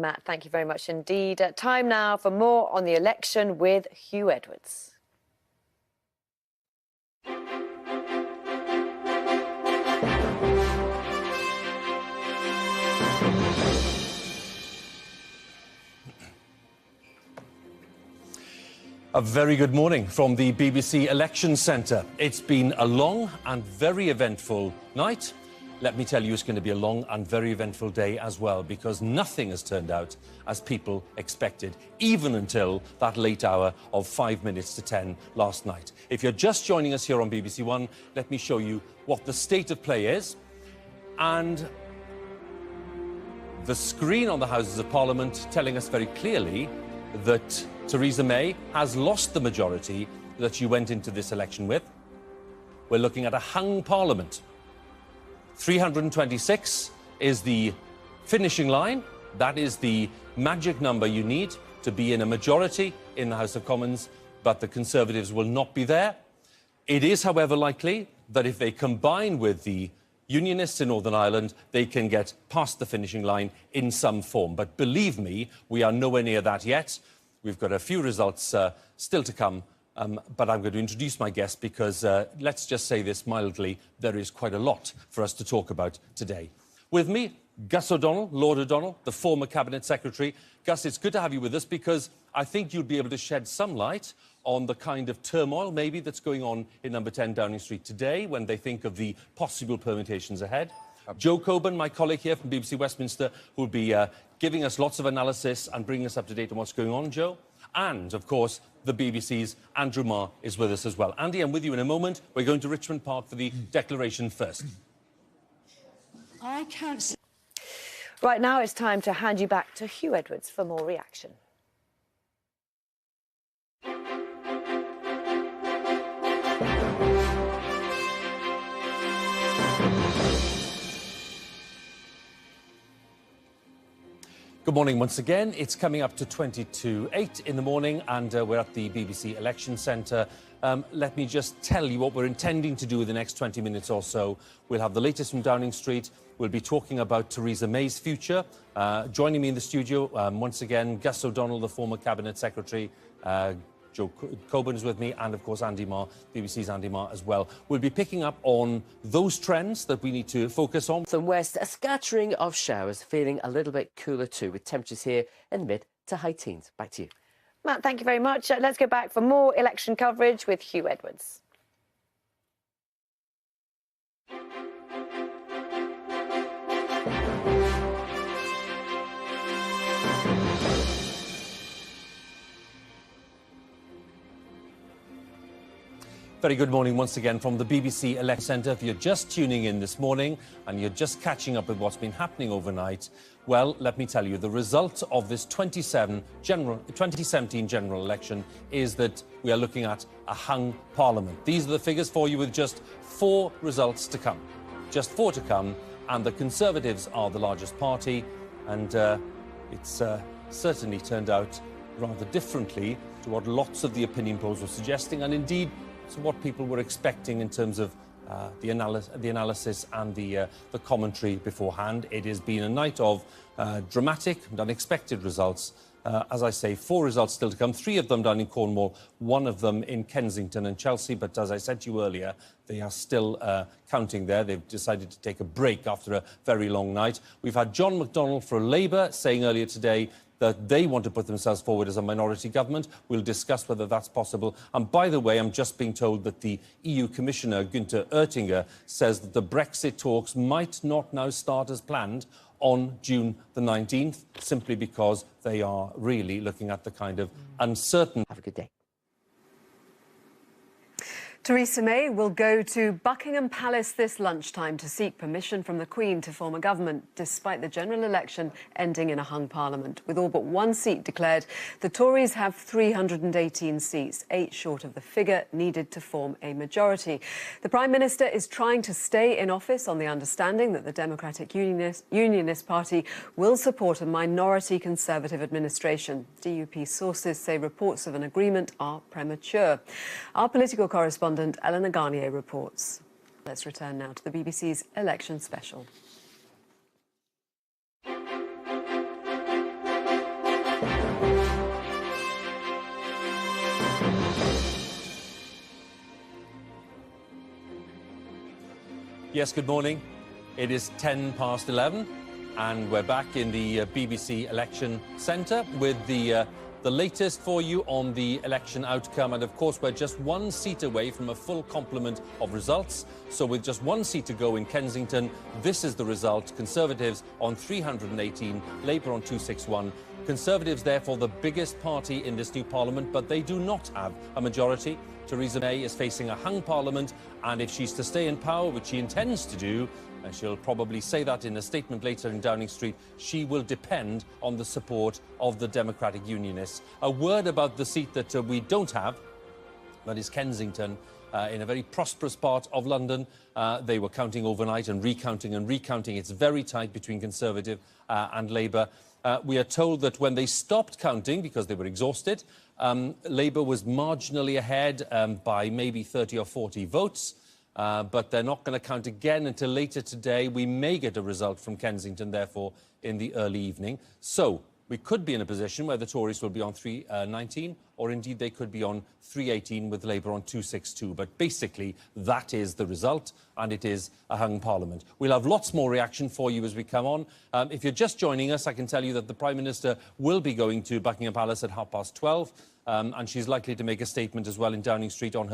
Matt, thank you very much indeed. Time now for more on the election with Hugh Edwards. A very good morning from the BBC Election Centre. It's been a long and very eventful night. Let me tell you, it's going to be a long and very eventful day as well, because nothing has turned out as people expected, even until that late hour of 5 minutes to 10 last night. If you're just joining us here on BBC One, let me show you what the state of play is. And the screen on the Houses of Parliament telling us very clearly that Theresa May has lost the majority that she went into this election with. We're looking at a hung parliament. 326 is the finishing line. That is the magic number you need to be in a majority in the House of Commons, but the Conservatives will not be there. It is, however, likely that if they combine with the Unionists in Northern Ireland, they can get past the finishing line in some form. But believe me, we are nowhere near that yet. We've got a few results still to come, but I'm going to introduce my guest because, let's just say this mildly, there is quite a lot for us to talk about today. With me, Gus O'Donnell, Lord O'Donnell, the former Cabinet Secretary. Gus, it's good to have you with us because I think you'll be able to shed some light on the kind of turmoil maybe that's going on in number 10 Downing Street today when they think of the possible permutations ahead. Joe Coburn, my colleague here from BBC Westminster, who will be giving us lots of analysis and bringing us up to date on what's going on, Joe. And, of course, the BBC's Andrew Marr is with us as well. Andy, I'm with you in a moment. We're going to Richmond Park for the declaration first. I can't see. Right now, it's time to hand you back to Hugh Edwards for more reaction. Good morning once again. It's coming up to 8 in the morning and we're at the BBC Election Centre. Let me just tell you what we're intending to do in the next 20 minutes or so. We'll have the latest from Downing Street. We'll be talking about Theresa May's future. Joining me in the studio, once again, Gus O'Donnell, the former Cabinet Secretary, Joe Coburn is with me, and of course Andy Marr, BBC's Andy Marr as well. We'll be picking up on those trends that we need to focus on. From west, a scattering of showers, feeling a little bit cooler too, with temperatures here in mid to high teens. Back to you. Matt, thank you very much. Let's go back for more election coverage with Hugh Edwards. Very good morning once again from the BBC Election Centre. If you're just tuning in this morning and you're just catching up with what's been happening overnight, well, let me tell you, the result of this 2017 general election is that we are looking at a hung parliament. These are the figures for you with just 4 results to come. Just 4 to come, and the Conservatives are the largest party, and it's certainly turned out rather differently to what lots of the opinion polls were suggesting, and indeed to what people were expecting in terms of the analysis and the commentary beforehand. It has been a night of dramatic and unexpected results. As I say, 4 results still to come, 3 of them down in Cornwall, 1 of them in Kensington and Chelsea. But as I said to you earlier, they are still counting there. They've decided to take a break after a very long night. We've had John McDonnell for Labour saying earlier today that they want to put themselves forward as a minority government. We'll discuss whether that's possible. And by the way, I'm just being told that the EU Commissioner, Günther Oettinger, says that the Brexit talks might not now start as planned on June the 19th, simply because they are really looking at the kind of uncertain... Have a good day. Theresa May will go to Buckingham Palace this lunchtime to seek permission from the Queen to form a government, despite the general election ending in a hung parliament. With all but 1 seat declared, the Tories have 318 seats, 8 short of the figure needed to form a majority. The Prime Minister is trying to stay in office on the understanding that the Democratic Unionist Party will support a minority Conservative administration. DUP sources say reports of an agreement are premature. Our political correspondent Eleanor Garnier reports. Let's return now to the BBC's election special. Yes, good morning. It is 11:10 and we're back in the BBC Election Centre with the latest for you on the election outcome. And of course, we're just one seat away from a full complement of results. So with just one seat to go in Kensington, this is the result. Conservatives on 318, Labour on 261. Conservatives, therefore, the biggest party in this new parliament, but they do not have a majority. Theresa May is facing a hung parliament, and if she's to stay in power, which she intends to do, and she'll probably say that in a statement later in Downing Street, she will depend on the support of the Democratic Unionists. A word about the seat that we don't have, that is Kensington, in a very prosperous part of London. They were counting overnight and recounting and recounting. It's very tight between Conservative and Labour. We are told that when they stopped counting, because they were exhausted, Labour was marginally ahead by maybe 30 or 40 votes. But they're not going to count again until later today. We may get a result from Kensington, therefore, in the early evening. So we could be in a position where the Tories will be on 319, or indeed they could be on 318 with Labour on 262. But basically, that is the result, and it is a hung parliament. We'll have lots more reaction for you as we come on. If you're just joining us, I can tell you that the Prime Minister will be going to Buckingham Palace at 12:30, and she's likely to make a statement as well in Downing Street on her